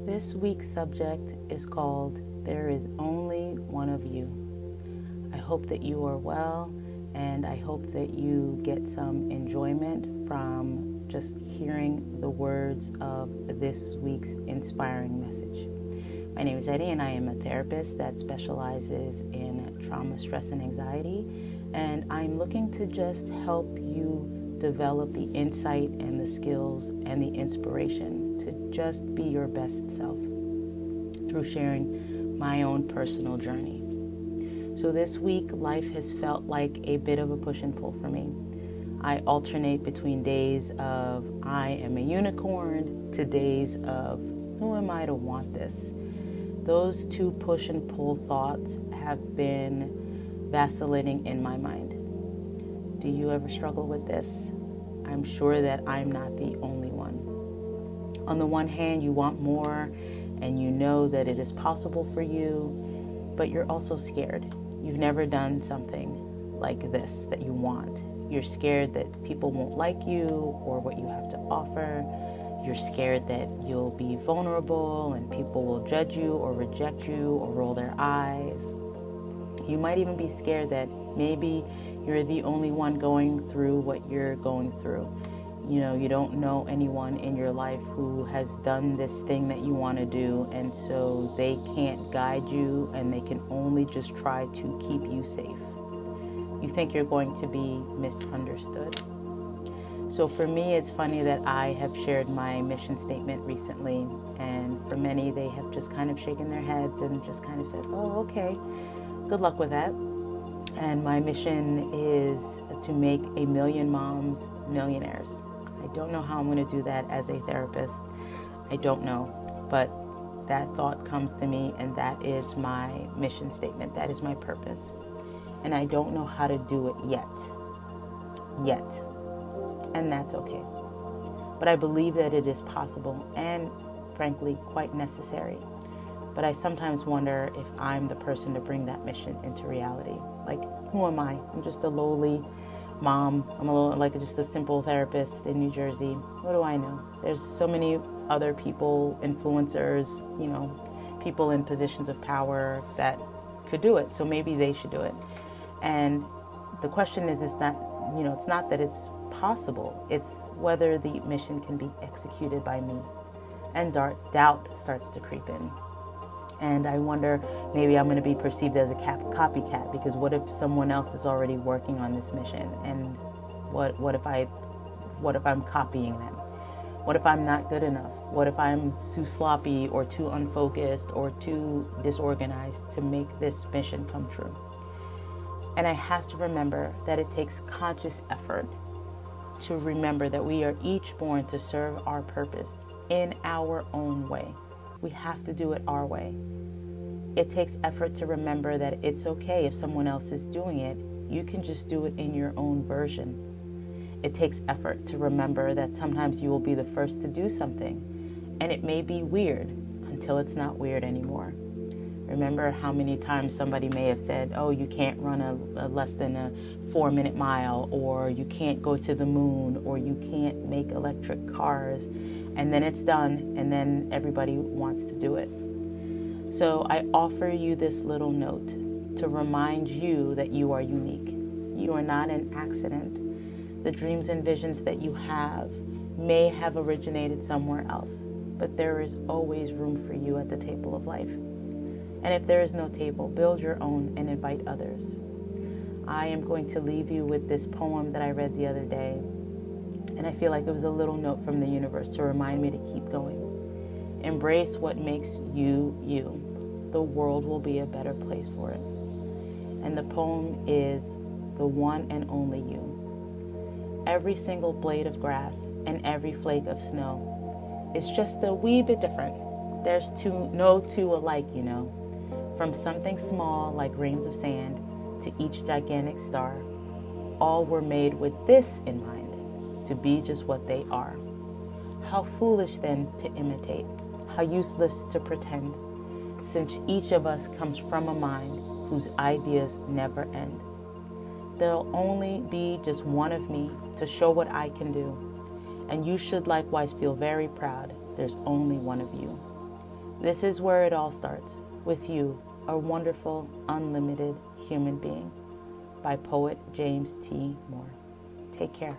This week's subject is called There is Only One of You. I hope that you are well, and I hope that you get some enjoyment from just hearing the words of this week's inspiring message. My name is Eddie, and I am a therapist that specializes in trauma, stress, and anxiety, and I'm looking to just help you develop the insight and the skills and the inspiration to just be your best self through sharing my own personal journey. So this week, life has felt like a bit of a push and pull for me. I alternate between days of I am a unicorn to days of who am I to want this? Those two push and pull thoughts have been vacillating in my mind. Do you ever struggle with this? I'm sure that I'm not the only one. On the one hand, you want more and you know that it is possible for you, but you're also scared. You've never done something like this that you want. You're scared that people won't like you or what you have to offer. You're scared that you'll be vulnerable and people will judge you or reject you or roll their eyes. You might even be scared that maybe you're the only one going through what you're going through. You know, you don't know anyone in your life who has done this thing that you want to do, and so they can't guide you and they can only just try to keep you safe. You think you're going to be misunderstood. So for me, it's funny that I have shared my mission statement recently, and for many, they have just kind of shaken their heads and just kind of said, oh, okay, good luck with that. And my mission is to make 1 million moms millionaires. I don't know how I'm going to do that as a therapist. I don't know, but that thought comes to me, and that is my mission statement. That is my purpose. And I don't know how to do it yet. And that's okay. But I believe that it is possible and, frankly, quite necessary. But I sometimes wonder if I'm the person to bring that mission into reality. Like, who am I? I'm just a lowly mom. I'm just a simple therapist in New Jersey. What do I know? There's so many other people, influencers, people in positions of power that could do it. So maybe they should do it. And the question is that, it's not that it's possible. It's whether the mission can be executed by me. And doubt starts to creep in. And I wonder, maybe I'm going to be perceived as a copycat, because what if someone else is already working on this mission? And what if I'm copying them? What if I'm not good enough? What if I'm too sloppy or too unfocused or too disorganized to make this mission come true? And I have to remember that it takes conscious effort to remember that we are each born to serve our purpose in our own way. We have to do it our way. It takes effort to remember that it's okay if someone else is doing it. You can just do it in your own version. It takes effort to remember that sometimes you will be the first to do something, and it may be weird until it's not weird anymore. Remember how many times somebody may have said, oh, you can't run a less than a 4-minute mile, or you can't go to the moon, or you can't make electric cars. And then it's done, and then everybody wants to do it. So I offer you this little note to remind you that you are unique. You are not an accident. The dreams and visions that you have may have originated somewhere else, but there is always room for you at the table of life. And if there is no table, build your own and invite others. I am going to leave you with this poem that I read the other day. And I feel like it was a little note from the universe to remind me to keep going. Embrace what makes you, you. The world will be a better place for it. And the poem is The One and Only You. Every single blade of grass and every flake of snow is just a wee bit different. There's no two alike, From something small like grains of sand to each gigantic star, all were made with this in mind, to be just what they are. How foolish then to imitate, how useless to pretend, since each of us comes from a mind whose ideas never end. There'll only be just one of me to show what I can do, and you should likewise feel very proud there's only one of you. This is where it all starts, with you, a wonderful, unlimited human being. By poet James T. Moore. Take care.